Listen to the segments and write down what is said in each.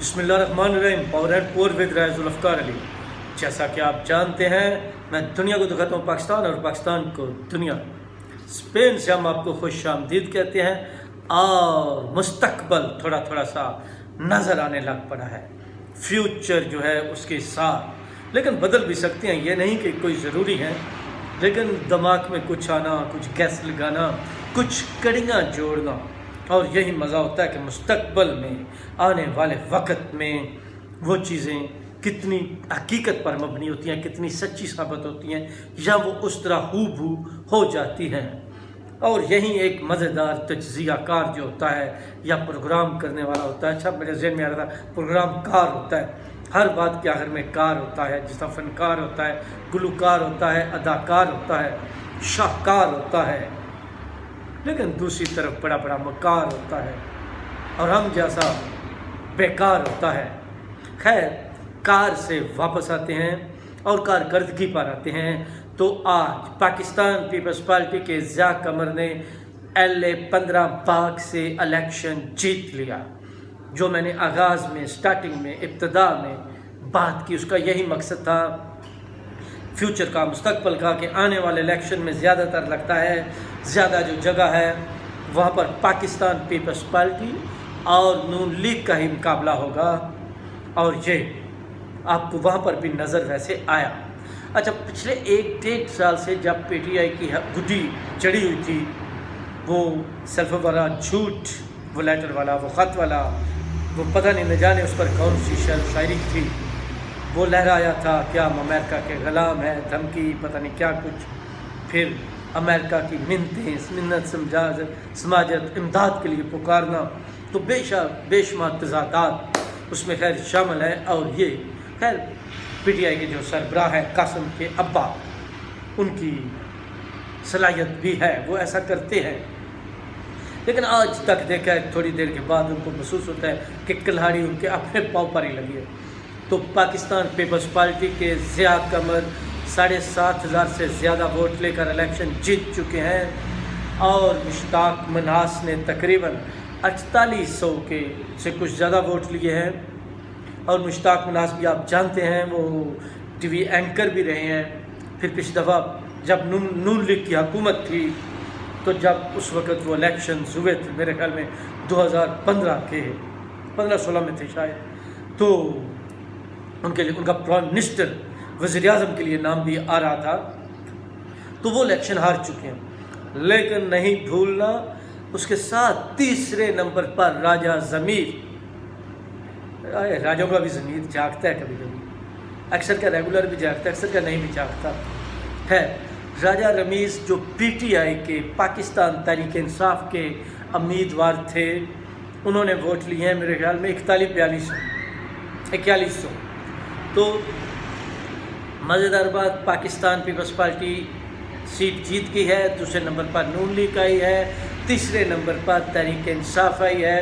بسم اللہ الرحمن الرحیم پاور اینڈ پور ود رائے ذوالفقار علی۔ جیسا کہ آپ جانتے ہیں میں دنیا کو دکھاتا ہوں پاکستان اور پاکستان کو دنیا۔ اسپین سے ہم آپ کو خوش آمدید کہتے ہیں اور مستقبل تھوڑا تھوڑا سا نظر آنے لگ پڑا ہے، فیوچر جو ہے اس کے ساتھ، لیکن بدل بھی سکتے ہیں، یہ نہیں کہ کوئی ضروری ہے، لیکن دماغ میں کچھ آنا، کچھ گیس لگانا، کچھ کڑیاں جوڑنا، اور یہی مزہ ہوتا ہے کہ مستقبل میں آنے والے وقت میں وہ چیزیں کتنی حقیقت پر مبنی ہوتی ہیں، کتنی سچی ثابت ہوتی ہیں، یا وہ اس طرح ہو بھو ہو جاتی ہیں۔ اور یہی ایک مزیدار تجزیہ کار جو ہوتا ہے یا پروگرام کرنے والا ہوتا ہے، اچھا میرے ذہن میں آ رہا تھا پروگرام کار ہوتا ہے، ہر بات کے آخر میں کار ہوتا ہے، جس طرح فنکار ہوتا ہے، گلوکار ہوتا ہے، اداکار ہوتا ہے، شاہکار ہوتا ہے، لیکن دوسری طرف بڑا بڑا مکار ہوتا ہے اور ہم جیسا بیکار ہوتا ہے۔ خیر، کار سے واپس آتے ہیں اور کارکردگی پر آتے ہیں۔ تو آج پاکستان پیپلز پارٹی کے ضیاء قمر نے LA 15 باغ سے الیکشن جیت لیا۔ جو میں نے آغاز میں، سٹارٹنگ میں، ابتدا میں بات کی، اس کا یہی مقصد تھا، فیوچر کا، مستقبل کا، کہ آنے والے الیکشن میں زیادہ تر لگتا ہے زیادہ جو جگہ ہے وہاں پر پاکستان پیپلز پارٹی اور نون لیگ کا ہی مقابلہ ہوگا، اور یہ آپ کو وہاں پر بھی نظر ویسے آیا۔ اچھا، پچھلے 1-1.5 سال سے جب PTI کی گڈی چڑھی ہوئی تھی، وہ سیلف والا جھوٹ، وہ لیٹر والا، وہ خط والا، وہ پتہ نہیں نہ جانے اس پر کون سی شاعری تھی، وہ لہرایا تھا کیا ہم امریکہ کے غلام ہیں، دھمکی پتہ نہیں کیا کچھ، پھر امریکہ کی منت سماجت امداد کے لیے پکارنا، تو بے شمار تضادات اس میں خیر شامل ہیں۔ اور یہ خیر PTI کے جو سربراہ ہیں قاسم کے ابا، ان کی صلاحیت بھی ہے، وہ ایسا کرتے ہیں، لیکن آج تک دیکھا ہے تھوڑی دیر کے بعد ان کو محسوس ہوتا ہے کہ کلہاڑی ان کے اپنے پاؤں پر ہی لگی ہے۔ تو پاکستان پیپلز پارٹی کے ضیاء قمر 7,500 سے زیادہ ووٹ لے کر الیکشن جیت چکے ہیں، اور مشتاق منہاس نے تقریباً 4800 سے کچھ زیادہ ووٹ لیے ہیں۔ اور مشتاق منہاس بھی آپ جانتے ہیں وہ TV اینکر بھی رہے ہیں۔ پھر پچھلی دفعہ جب نون لیگ کی حکومت تھی، تو جب اس وقت وہ الیکشنز ہوئے تھے، میرے خیال میں 2015 کے 15-16 میں تھے شاید، تو ان کے لیے ان کا پرائم منسٹر، وزیر اعظم کے لیے نام بھی آ رہا تھا، تو وہ الیکشن ہار چکے ہیں۔ لیکن نہیں بھولنا، اس کے ساتھ تیسرے نمبر پر راجہ ضمیر، راجوں کا بھی ضمیر جاگتا ہے کبھی کبھی، اکثر کا ریگولر بھی جاگتا ہے، اکثر کا نہیں بھی جاگتا ہے۔ راجہ رمیز جو PTI کے پاکستان تحریک انصاف کے امیدوار تھے، انہوں نے ووٹ لیے ہیں میرے خیال میں 4100۔ تو مزیدار بات، پاکستان پیپلز پارٹی سیٹ جیت گئی ہے، دوسرے نمبر پر نون لیگ آئی ہے، تیسرے نمبر پر تحریک انصاف آئی ہے،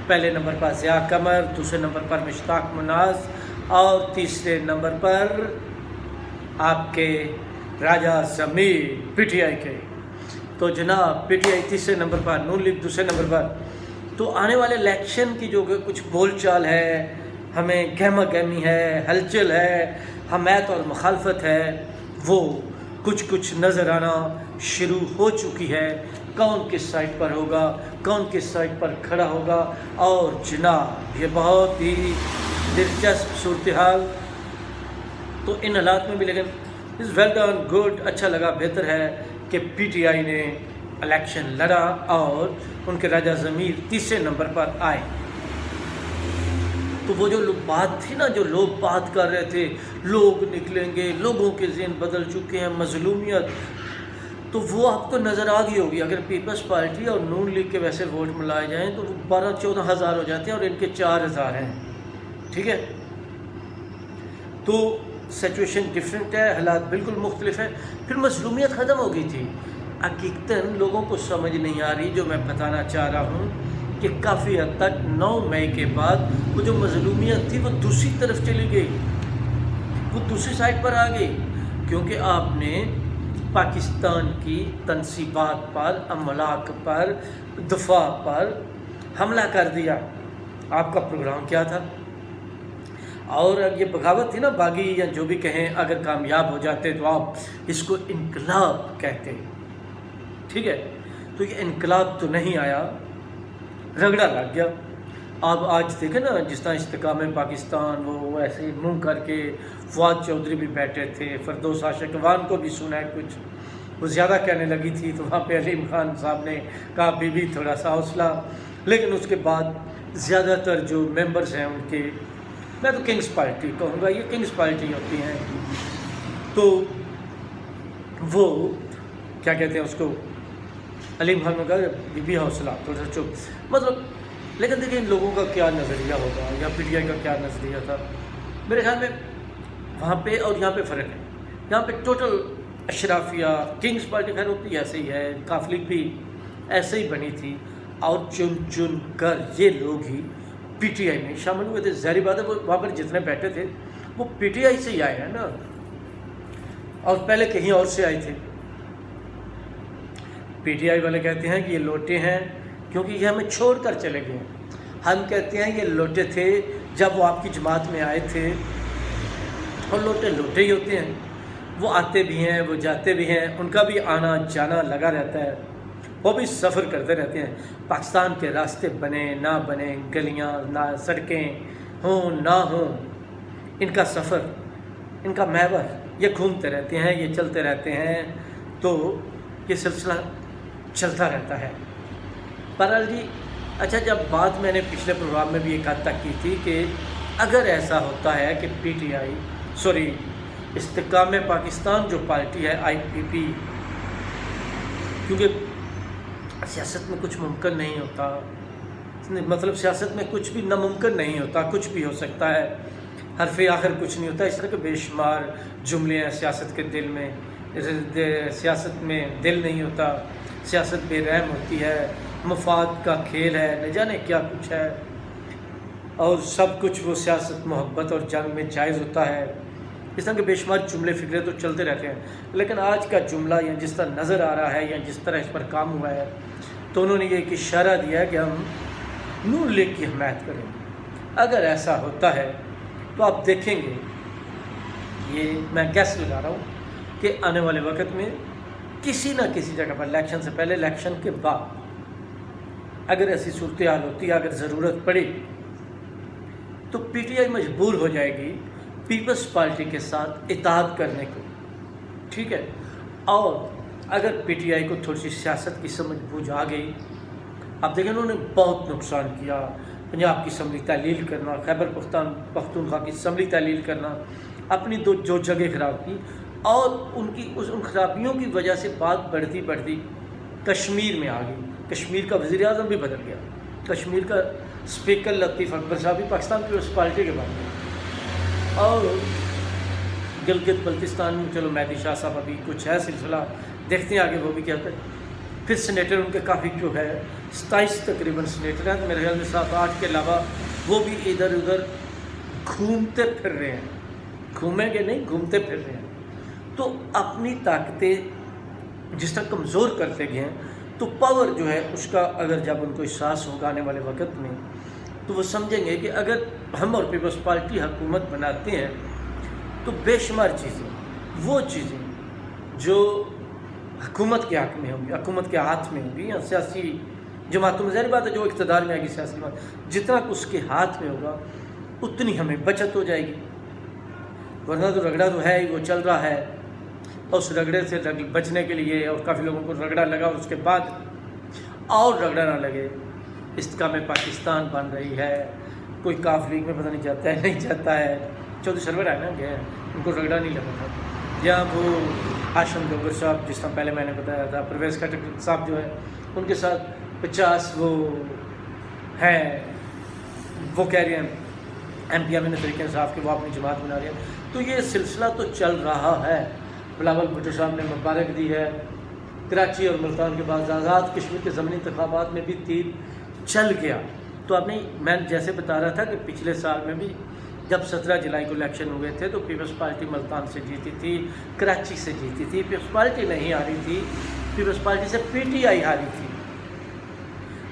پہلے نمبر پر ضیاء قمر، دوسرے نمبر پر مشتاق منہاس، اور تیسرے نمبر پر آپ کے راجہ ضمیر PTI کے۔ تو جناب PTI تیسرے نمبر پر، نون لیگ دوسرے نمبر پر۔ تو آنے والے الیکشن کی جو کچھ بول چال ہے، ہمیں گہما گہمی ہے، ہلچل ہے، حمایت اور مخالفت ہے، وہ کچھ نظر آنا شروع ہو چکی ہے۔ کون کس سائٹ پر ہوگا، کون کس سائٹ پر کھڑا ہوگا، اور جناب یہ بہت ہی دلچسپ صورتحال۔ تو ان حالات میں بھی لیکن ویل ڈن، گڈ، اچھا لگا، بہتر ہے کہ PTI نے الیکشن لڑا اور ان کے راجہ ضمیر تیسرے نمبر پر آئے۔ تو وہ جو بات تھی نا، جو لوگ بات کر رہے تھے، لوگ نکلیں گے، لوگوں کے ذہن بدل چکے ہیں، مظلومیت، تو وہ آپ کو نظر آ گئی ہوگی۔ اگر پیپلز پارٹی اور نون لیگ کے ویسے ووٹ ملائے جائیں تو وہ 12-14 ہزار ہو جاتے ہیں، اور ان کے 4,000 ہیں، ٹھیک ہے۔ تو سچویشن ڈیفرنٹ ہے، حالات بالکل مختلف ہیں۔ پھر مظلومیت ختم ہو گئی تھی۔ حقیقتاً لوگوں کو سمجھ نہیں آ رہی، جو میں بتانا چاہ رہا ہوں، کہ کافی حد تک 9 مئی کے بعد وہ جو مظلومیت تھی وہ دوسری طرف چلی گئی، وہ دوسری سائڈ پر آ گئی، کیونکہ آپ نے پاکستان کی تنصیبات پر، املاک پر، دفاع پر حملہ کر دیا۔ آپ کا پروگرام کیا تھا؟ اور یہ بغاوت تھی نا، باغی یا جو بھی کہیں، اگر کامیاب ہو جاتے تو آپ اس کو انقلاب کہتے، ٹھیک ہے؟ تو یہ انقلاب تو نہیں آیا، رگڑا لگ گیا۔ آپ آج دیکھیں نا، جس طرح استحکام پاکستان وہ ایسے منہ کر کے، فواد چودھری بھی بیٹھے تھے، فردوس عاشقوان کو بھی سنا ہے کچھ، وہ زیادہ کہنے لگی تھی تو وہاں پہ علیم خان صاحب نے کہا بی بی تھوڑا سا حوصلہ، لیکن اس کے بعد زیادہ تر جو ممبرز ہیں ان کے، میں تو کنگز پارٹی کہوں گا، یہ کنگز پارٹی ہوتی ہیں، تو وہ کیا کہتے ہیں اس کو، علیم خان نے کہا بی بی حوصلہ، تھوڑا سا چپ، مطلب۔ لیکن دیکھیں ان لوگوں کا کیا نظریہ ہوگا، یا پی ٹی آئی کا کیا نظریہ تھا، میرے خیال میں وہاں پہ اور یہاں پہ فرق ہے۔ یہاں پہ ٹوٹل اشرافیہ، کنگز پارٹی خیر ہوتی ایسے ہی ہے، کاف لیگ بھی ایسے ہی بنی تھی، اور چن چن کر یہ لوگ ہی پی ٹی آئی میں شامل ہوئے تھے۔ ظاہری بات ہے وہ وہاں پر جتنے بیٹھے تھے وہ پی ٹی آئی سے ہی آئے ہیں نا، اور پہلے کہیں اور سے آئے تھے۔ پی ٹی آئی والے کہتے ہیں کہ یہ لوٹے ہیں کیونکہ یہ ہمیں چھوڑ کر چلے گئے، ہم کہتے ہیں یہ لوٹے تھے جب وہ آپ کی جماعت میں آئے تھے، اور لوٹے لوٹے ہی ہوتے ہیں، وہ آتے بھی ہیں، وہ جاتے بھی ہیں، ان کا بھی آنا جانا لگا رہتا ہے، وہ بھی سفر کرتے رہتے ہیں۔ پاکستان کے راستے بنے نہ بنے، گلیاں نہ سڑکیں ہوں نہ ہوں، ان کا سفر، ان کا محور، یہ گھومتے رہتے ہیں، یہ چلتے رہتے ہیں، تو یہ سلسلہ چلتا رہتا ہے۔ بہرحال جی، اچھا، جب بات میں نے پچھلے پروگرام میں بھی ایک حد تک کی تھی کہ اگر ایسا ہوتا ہے کہ پی ٹی آئی، استحکام پاکستان جو پارٹی ہے، آئی پی پی، کیونکہ سیاست میں کچھ ممکن نہیں ہوتا، مطلب سیاست میں کچھ بھی ناممکن نہیں ہوتا، کچھ بھی ہو سکتا ہے، حرف آخر کچھ نہیں ہوتا، اس طرح کے بے شمار جملے ہیں سیاست کے دل میں، سیاست میں دل نہیں ہوتا، سیاست بے رحم ہوتی ہے، مفاد کا کھیل ہے، نہ جانے کیا کچھ ہے، اور سب کچھ وہ سیاست محبت اور جنگ میں جائز ہوتا ہے، اس طرح کے بے شمار جملے فکرے تو چلتے رہتے ہیں۔ لیکن آج کا جملہ یا جس طرح نظر آ رہا ہے یا جس طرح اس پر کام ہوا ہے، تو انہوں نے یہ ایک اشارہ دیا ہے کہ ہم نون لیگ کی حمایت کریں گے۔ اگر ایسا ہوتا ہے تو آپ دیکھیں گے، یہ میں گیس لگا رہا ہوں کہ آنے والے وقت میں کسی نہ کسی جگہ پر، الیکشن سے پہلے، الیکشن کے بعد، اگر ایسی صورتحال ہوتی ہے، اگر ضرورت پڑی، تو پی ٹی آئی مجبور ہو جائے گی پیپلز پارٹی کے ساتھ اتحاد کرنے کو، ٹھیک ہے؟ اور اگر پی ٹی آئی کو تھوڑی سی سیاست کی سمجھ بوجھ آ گئی، آپ دیکھیں انہوں نے بہت نقصان کیا، پنجاب کی اسمبلی تحلیل کرنا، خیبر پختونخوا کی اسمبلی تحلیل کرنا، اپنی جو جگہ خراب کی، اور ان خرابیوں کی وجہ سے بات بڑھتی بڑھتی کشمیر میں آ گئی۔ کشمیر کا وزیر اعظم بھی بدل گیا، کشمیر کا اسپیکر لطیف اکبر صاحب بھی پاکستان پیپلز پارٹی کے بعد، اور گلگت بلتستان میں چلو مہدی شاہ صاحب ابھی کچھ ہے سلسلہ، دیکھتے ہیں آگے وہ بھی کیا کرتے ہیں۔ پھر سینیٹر ان کے کافی جو ہے 27 تقریباً سینیٹر ہیں، تو میرے خیال میں 7-8 کے علاوہ وہ بھی ادھر ادھر گھومتے پھر رہے ہیں، گھومیں گے نہیں، گھومتے پھر رہے ہیں۔ تو اپنی طاقتیں جس طرح کمزور کرتے گئے ہیں، تو پاور جو ہے اس کا اگر جب ان کو احساس ہوگا آنے والے وقت میں، تو وہ سمجھیں گے کہ اگر ہم اور پیپلز پارٹی حکومت بناتے ہیں تو بے شمار چیزیں، وہ چیزیں جو حکومت کے حق میں ہوں گی، حکومت کے ہاتھ میں ہوں گی، یا سیاسی جماعتوں میں، ظاہر بات ہے جو اقتدار میں آئے گی سیاسی جماعت، جتنا اس کے ہاتھ میں ہوگا اتنی ہمیں بچت ہو جائے گی۔ ورنہ تو رگڑا تو ہے ہی، وہ چل رہا ہے، اور اس رگڑے سے بچنے کے لیے، اور کافی لوگوں کو رگڑا لگا، اور اس کے بعد اور رگڑا نہ لگے، استحکام پاکستان بن رہی ہے، کوئی کاف لیگ میں پتہ نہیں جاتا ہے نہیں جاتا ہے، چودھری سرور آئے نا گئے ہیں، ان کو رگڑا نہیں لگا تھا، یا وہ ہاشم گوگر صاحب جس طرح پہلے میں نے بتایا تھا، پرویز خٹک صاحب جو ہے ان کے ساتھ 50 وہ ہیں، وہ کہہ رہے ہیں ایم پی امین طریقے صاحب کہ وہ اپنی جماعت بنا رہے ہیں۔ تو یہ سلسلہ تو چل رہا ہے۔ بلاول بھٹو صاحب نے مبارک دی ہے، کراچی اور ملتان کے بعد آزاد کشمیر کے ضمنی انتخابات میں بھی تیر چل گیا۔ تو آپ نے، میں جیسے بتا رہا تھا کہ پچھلے سال میں بھی جب 17 جولائی کو الیکشن ہوئے تھے تو پیپلز پارٹی ملتان سے جیتی تھی، کراچی سے جیتی تھی، پیپلز پارٹی نہیں ہاری تھی، پیپلز پارٹی سے پی ٹی آئی ہاری تھی،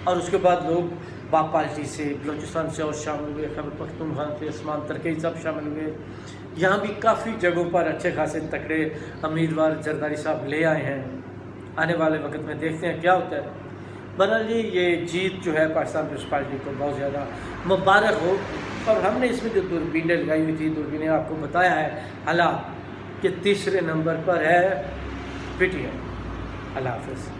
اور اس کے بعد لوگ باپالٹی سے، بلوچستان سے اور شامل ہوئے، خیبر پختونخوا سے عثمان ترکی صاحب شامل ہوئے. یہاں بھی کافی جگہوں پر اچھے خاصے تکڑے امیدوار زرداری صاحب لے آئے ہیں. آنے والے وقت میں دیکھتے ہیں کیا ہوتا ہے. بہرحال جی یہ جیت جو ہے پاکستان پیپلز پارٹی کو بہت زیادہ مبارک ہو. اور ہم نے اس میں جو دوربینیں لگائی ہوئی تھی، دوربینیں آپ کو بتایا ہے حالات کہ تیسرے نمبر پر ہے پی ٹی آئی. اللہ حافظ.